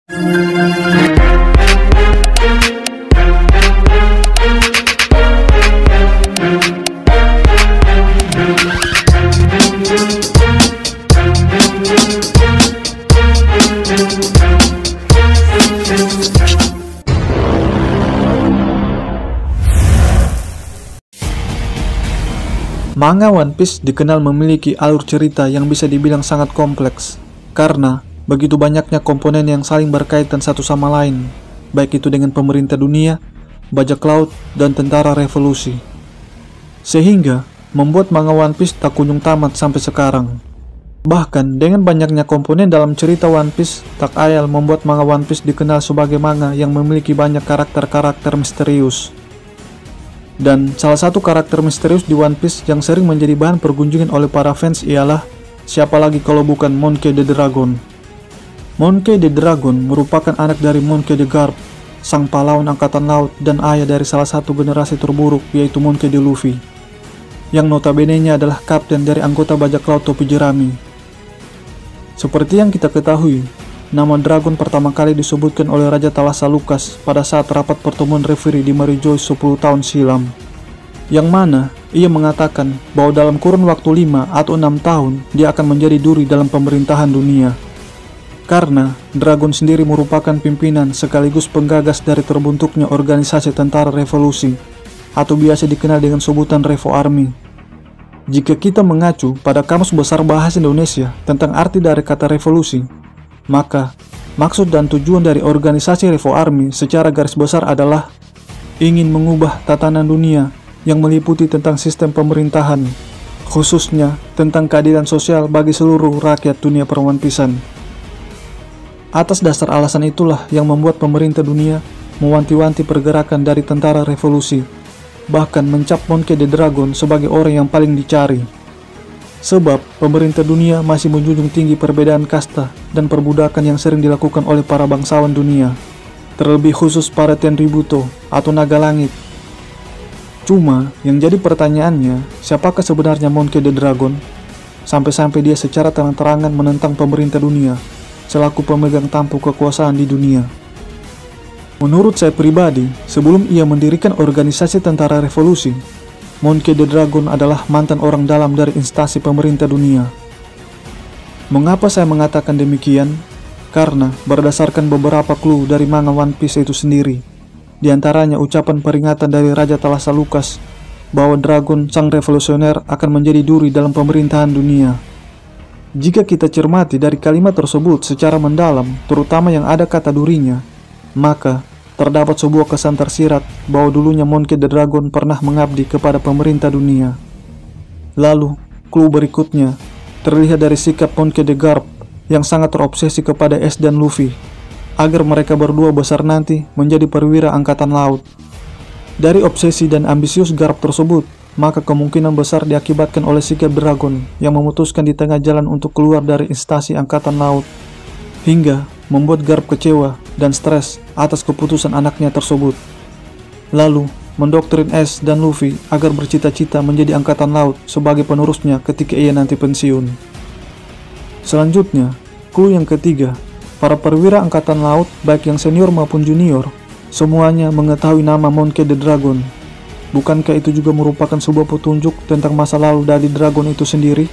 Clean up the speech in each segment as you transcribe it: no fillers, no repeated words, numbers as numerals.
Manga One Piece dikenal memiliki alur cerita yang bisa dibilang sangat kompleks, karena begitu banyaknya komponen yang saling berkaitan satu sama lain, baik itu dengan pemerintah dunia, bajak laut, dan tentara revolusi. Sehingga, membuat manga One Piece tak kunjung tamat sampai sekarang. Bahkan, dengan banyaknya komponen dalam cerita One Piece, tak ayal membuat manga One Piece dikenal sebagai manga yang memiliki banyak karakter-karakter misterius. Dan salah satu karakter misterius di One Piece yang sering menjadi bahan pergunjingan oleh para fans ialah siapa lagi kalau bukan Monkey D. Dragon. Monkey D. Dragon merupakan anak dari Monkey D. Garp, sang pahlawan angkatan laut dan ayah dari salah satu generasi terburuk yaitu Monkey D. Luffy, yang notabene-nya adalah kapten dari anggota bajak laut topi jerami. Seperti yang kita ketahui, nama Dragon pertama kali disebutkan oleh Raja Thalassa Lukas pada saat rapat pertemuan referee di Mary Joyce 10 tahun silam, yang mana ia mengatakan bahwa dalam kurun waktu 5 atau 6 tahun dia akan menjadi duri dalam pemerintahan dunia. Karena Dragon sendiri merupakan pimpinan sekaligus penggagas dari terbentuknya organisasi tentara revolusi, atau biasa dikenal dengan sebutan Revo Army. Jika kita mengacu pada Kamus Besar Bahasa Indonesia tentang arti dari kata revolusi, maka, maksud dan tujuan dari organisasi Revo Army secara garis besar adalah ingin mengubah tatanan dunia yang meliputi tentang sistem pemerintahan, khususnya tentang keadilan sosial bagi seluruh rakyat dunia perwanpisan. Atas dasar alasan itulah yang membuat pemerintah dunia mewanti-wanti pergerakan dari tentara revolusi, bahkan mencap Monkey D. Dragon sebagai orang yang paling dicari. Sebab pemerintah dunia masih menjunjung tinggi perbedaan kasta dan perbudakan yang sering dilakukan oleh para bangsawan dunia, terlebih khusus para Tenryubuto atau naga langit. Cuma yang jadi pertanyaannya, siapakah sebenarnya Monkey D. Dragon? Sampai-sampai dia secara terang-terangan menentang pemerintah dunia selaku pemegang tampuk kekuasaan di dunia. Menurut saya pribadi, sebelum ia mendirikan organisasi tentara revolusi, Monkey D. Dragon adalah mantan orang dalam dari instansi pemerintah dunia. Mengapa saya mengatakan demikian? Karena berdasarkan beberapa clue dari manga One Piece itu sendiri, di antaranya ucapan peringatan dari Raja Thalassa Lukas bahwa Dragon sang revolusioner akan menjadi duri dalam pemerintahan dunia. Jika kita cermati dari kalimat tersebut secara mendalam, terutama yang ada kata durinya, maka terdapat sebuah kesan tersirat bahwa dulunya Monkey D. Dragon pernah mengabdi kepada pemerintah dunia. Lalu, clue berikutnya terlihat dari sikap Monkey D. Garp yang sangat terobsesi kepada Ace dan Luffy, agar mereka berdua besar nanti menjadi perwira angkatan laut. Dari obsesi dan ambisius Garp tersebut, maka kemungkinan besar diakibatkan oleh sikap Dragon yang memutuskan di tengah jalan untuk keluar dari instansi angkatan laut, hingga membuat Garp kecewa dan stres atas keputusan anaknya tersebut. Lalu, mendoktrin Ace dan Luffy agar bercita-cita menjadi angkatan laut sebagai penerusnya ketika ia nanti pensiun. Selanjutnya, clue yang ketiga, para perwira angkatan laut baik yang senior maupun junior, semuanya mengetahui nama Monkey D. Dragon. Bukankah itu juga merupakan sebuah petunjuk tentang masa lalu dari Dragon itu sendiri?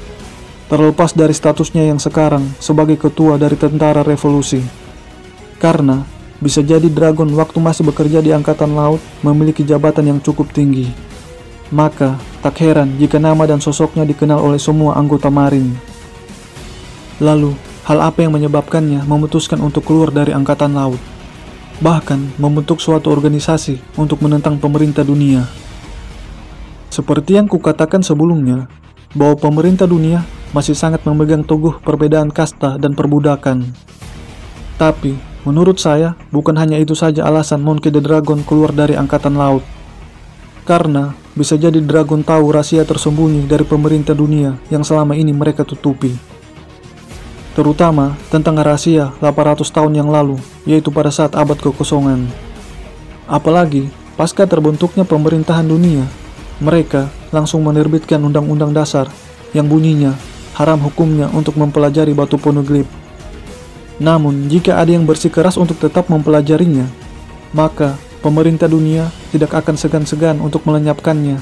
Terlepas dari statusnya yang sekarang sebagai ketua dari tentara revolusi. Karena bisa jadi Dragon waktu masih bekerja di angkatan laut memiliki jabatan yang cukup tinggi. Maka tak heran jika nama dan sosoknya dikenal oleh semua anggota Marine. Lalu, hal apa yang menyebabkannya memutuskan untuk keluar dari angkatan laut? Bahkan membentuk suatu organisasi untuk menentang pemerintah dunia. Seperti yang kukatakan sebelumnya, bahwa pemerintah dunia masih sangat memegang teguh perbedaan kasta dan perbudakan. Tapi, menurut saya, bukan hanya itu saja alasan Monkey D. Dragon keluar dari angkatan laut. Karena, bisa jadi Dragon tahu rahasia tersembunyi dari pemerintah dunia yang selama ini mereka tutupi. Terutama tentang rahasia 800 tahun yang lalu, yaitu pada saat abad kekosongan. Apalagi, pasca terbentuknya pemerintahan dunia, mereka langsung menerbitkan Undang-Undang Dasar yang bunyinya haram hukumnya untuk mempelajari batu poneglyph. Namun, jika ada yang bersikeras untuk tetap mempelajarinya, maka pemerintah dunia tidak akan segan-segan untuk melenyapkannya,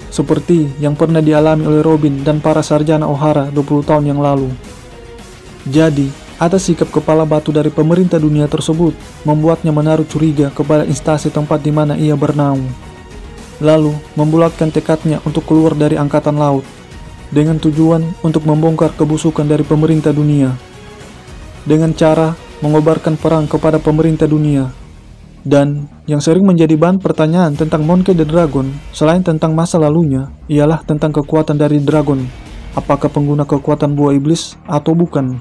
seperti yang pernah dialami oleh Robin dan para sarjana O'Hara 20 tahun yang lalu. Jadi, atas sikap kepala batu dari pemerintah dunia tersebut membuatnya menaruh curiga kepada instansi tempat di mana ia bernaung, lalu membulatkan tekadnya untuk keluar dari angkatan laut dengan tujuan untuk membongkar kebusukan dari pemerintah dunia dengan cara mengobarkan perang kepada pemerintah dunia. Dan yang sering menjadi bahan pertanyaan tentang Monkey the Dragon selain tentang masa lalunya ialah tentang kekuatan dari dragon. Apakah pengguna kekuatan buah iblis atau bukan?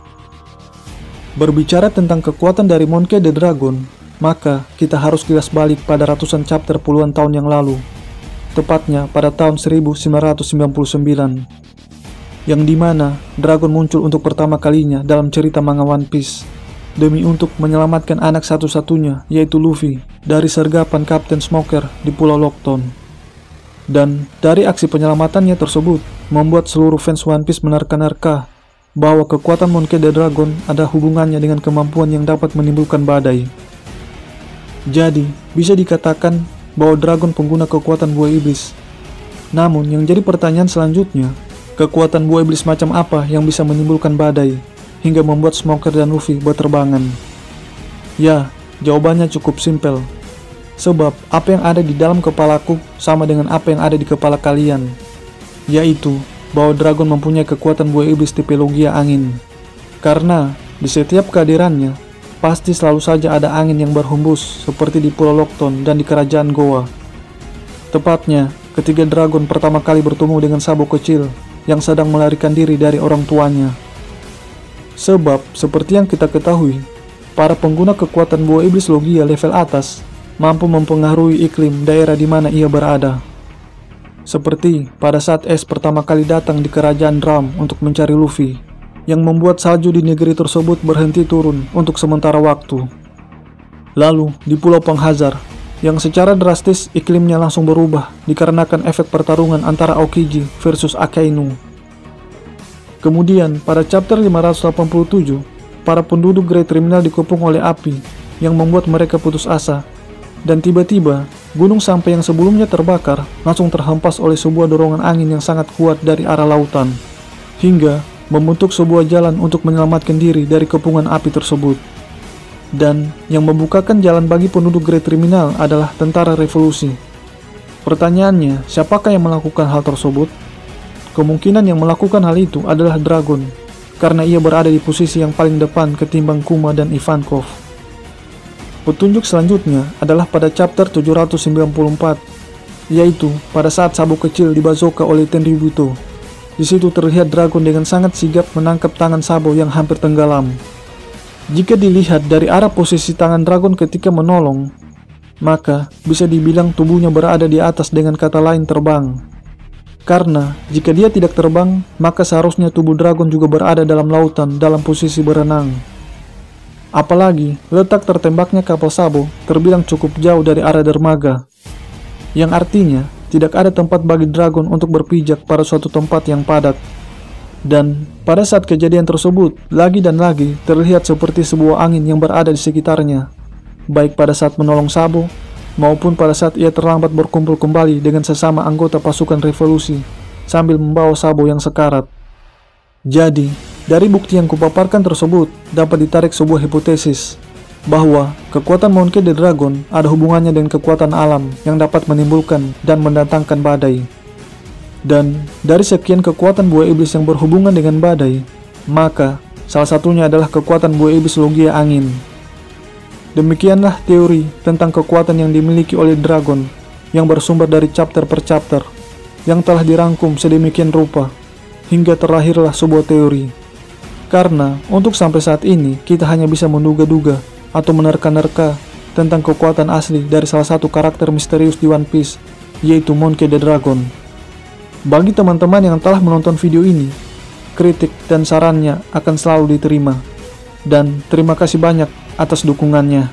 Berbicara tentang kekuatan dari Monkey the Dragon, maka kita harus kilas balik pada ratusan chapter puluhan tahun yang lalu, tepatnya pada tahun 1999, yang dimana dragon muncul untuk pertama kalinya dalam cerita manga One Piece, demi untuk menyelamatkan anak satu-satunya, yaitu Luffy, dari sergapan Kapten Smoker di Pulau Lockton. Dan dari aksi penyelamatannya tersebut, membuat seluruh fans One Piece menerka-nerka bahwa kekuatan Monkey the Dragon ada hubungannya dengan kemampuan yang dapat menimbulkan badai. Jadi, bisa dikatakan bahwa dragon pengguna kekuatan buah iblis. Namun, yang jadi pertanyaan selanjutnya, kekuatan buah iblis macam apa yang bisa menimbulkan badai hingga membuat Smoker dan Luffy berterbangan? Ya, jawabannya cukup simpel. Sebab apa yang ada di dalam kepalaku sama dengan apa yang ada di kepala kalian, yaitu bahwa dragon mempunyai kekuatan buah iblis tipe logia angin. Karena di setiap kehadirannya, pasti selalu saja ada angin yang berhembus seperti di Pulau Lockton dan di kerajaan Goa. Tepatnya ketika dragon pertama kali bertemu dengan Sabo kecil yang sedang melarikan diri dari orang tuanya. Sebab, seperti yang kita ketahui, para pengguna kekuatan buah iblis logia level atas mampu mempengaruhi iklim daerah di mana ia berada. Seperti pada saat Ace pertama kali datang di kerajaan Drum untuk mencari Luffy, yang membuat salju di negeri tersebut berhenti turun untuk sementara waktu. Lalu, di Pulau Penghazar, yang secara drastis iklimnya langsung berubah dikarenakan efek pertarungan antara Aokiji versus Akainu. Kemudian, pada chapter 587, para penduduk Great Terminal dikepung oleh api yang membuat mereka putus asa, dan tiba-tiba gunung sampai yang sebelumnya terbakar langsung terhempas oleh sebuah dorongan angin yang sangat kuat dari arah lautan, hingga membentuk sebuah jalan untuk menyelamatkan diri dari kepungan api tersebut. Dan yang membukakan jalan bagi penduduk Great Terminal adalah tentara revolusi. Pertanyaannya, siapakah yang melakukan hal tersebut? Kemungkinan yang melakukan hal itu adalah Dragon, karena ia berada di posisi yang paling depan ketimbang Kuma dan Ivankov. Petunjuk selanjutnya adalah pada chapter 794, yaitu pada saat Sabo kecil dibazoka oleh Tenryubuto. Di situ terlihat Dragon dengan sangat sigap menangkap tangan Sabo yang hampir tenggelam. Jika dilihat dari arah posisi tangan Dragon ketika menolong, maka bisa dibilang tubuhnya berada di atas, dengan kata lain terbang. Karena jika dia tidak terbang, maka seharusnya tubuh Dragon juga berada dalam lautan dalam posisi berenang. Apalagi letak tertembaknya kapal Sabo terbilang cukup jauh dari area dermaga, yang artinya tidak ada tempat bagi Dragon untuk berpijak pada suatu tempat yang padat. Dan pada saat kejadian tersebut, lagi dan lagi terlihat seperti sebuah angin yang berada di sekitarnya, baik pada saat menolong Sabo maupun pada saat ia terlambat berkumpul kembali dengan sesama anggota pasukan revolusi sambil membawa Sabo yang sekarat. Jadi, dari bukti yang kupaparkan tersebut dapat ditarik sebuah hipotesis bahwa kekuatan Monkey the Dragon ada hubungannya dengan kekuatan alam yang dapat menimbulkan dan mendatangkan badai. Dan dari sekian kekuatan buah iblis yang berhubungan dengan badai, maka salah satunya adalah kekuatan buah iblis logia angin. Demikianlah teori tentang kekuatan yang dimiliki oleh Dragon yang bersumber dari chapter per chapter yang telah dirangkum sedemikian rupa hingga terlahirlah sebuah teori. Karena untuk sampai saat ini kita hanya bisa menduga-duga atau menerka-nerka tentang kekuatan asli dari salah satu karakter misterius di One Piece, yaitu Monkey the Dragon. Bagi teman-teman yang telah menonton video ini, kritik dan sarannya akan selalu diterima. Dan terima kasih banyak atas dukungannya.